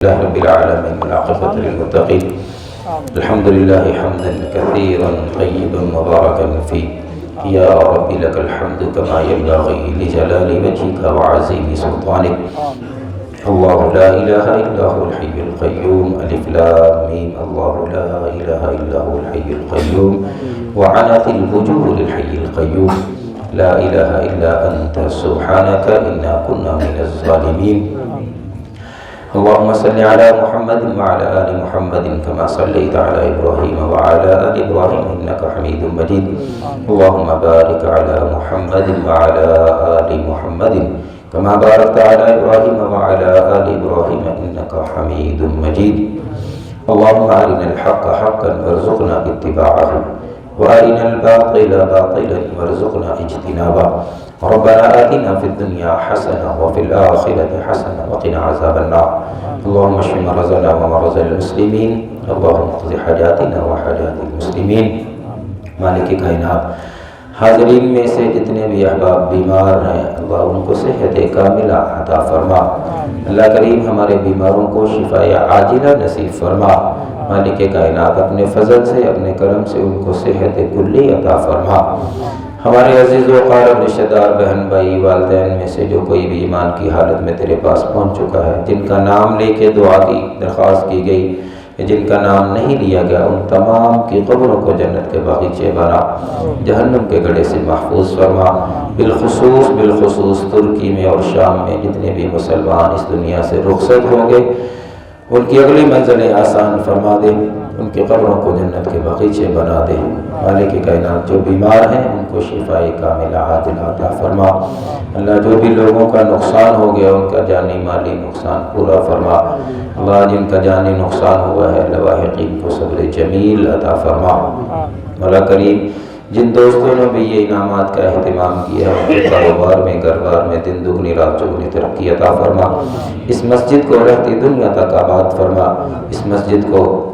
لله رب العالمين والعاقبة للمتقين. الحمد لله حمدا كثيرا طيبا مباركا فيه. يا رب لك الحمد كما ينبغي لجلال وجهك وعظيم سلطانك. الله لا إله إلا هو الحي القيوم. ألف لام ميم. الله لا إله إلا هو الحي القيوم وعنت الوجوه للحي القيوم. لا إله إلا أنت سبحانك إنا كنا من الظالمين. اللهم صل على محمد وعلى آل محمد كما صليت على إبراهيم وعلى آل إبراهيم إنك حميد مجيد. اللهم بارك على محمد وعلى آل محمد كما باركت على إبراهيم وعلى آل إبراهيم إنك حميد مجيد. اللهم أرنا الحق حقا وارزقنا اتباعه وأرنا الباطل باطلا وارزقنا اجتنابه. ربنا آتنا في الدنيا حسنة وفي الآخرة حسنة وقنا عذاب النار. اللهم اشف مرضنا ومرضى المسلمين. اللهم اقض حاجاتنا وحاجات المسلمين. مالک کائنات، حاضرین میں سے جتنے بھی احباب بیمار ہیں اللہ ان کو صحت کاملہ عطا فرما. اللہ کریم ہمارے بیماروں کو شفاء عاجلہ نصیب فرما. مالک کائنات اپنے فضل سے اپنے کرم سے ان کو صحت کلی عطا فرما. ہمارے عزیز و اقارب رشتہ دار بہن بھائی والدین میں سے جو کوئی بھی ایمان کی حالت میں تیرے پاس پہنچ چکا ہے، جن کا نام لے کے دعا کی درخواست کی گئی، جن کا نام نہیں لیا گیا، ان تمام کی قبروں کو جنت کے باغیچے بنا، جہنم کے گڑھے سے محفوظ فرما. بالخصوص ترکی میں اور شام میں جتنے بھی مسلمان اس دنیا سے رخصت ہو گئے ان کی اگلی منزلیں آسان فرما دے، ان کی قبروں کو جنت کے باغیچے بنا دے. مالک کائنات جو بیمار ہیں ان کو شفاء کاملہ عاجلہ عطا فرما. اللہ جو بھی لوگوں کا نقصان ہو گیا ان کا جانی مالی نقصان پورا فرما. اللہ جن کا جانی نقصان ہوا ہے لواحقین کو صبر جمیل عطا فرما. مولا کریم جن دوستوں نے بھی یہ انعامات کا اہتمام کیا ہے ان کے کاروبار میں گھر بار میں دن دگنی رات چگنی ترقی عطا فرما. اس مسجد کو رہتی دنیا تک آباد فرما. اس مسجد کو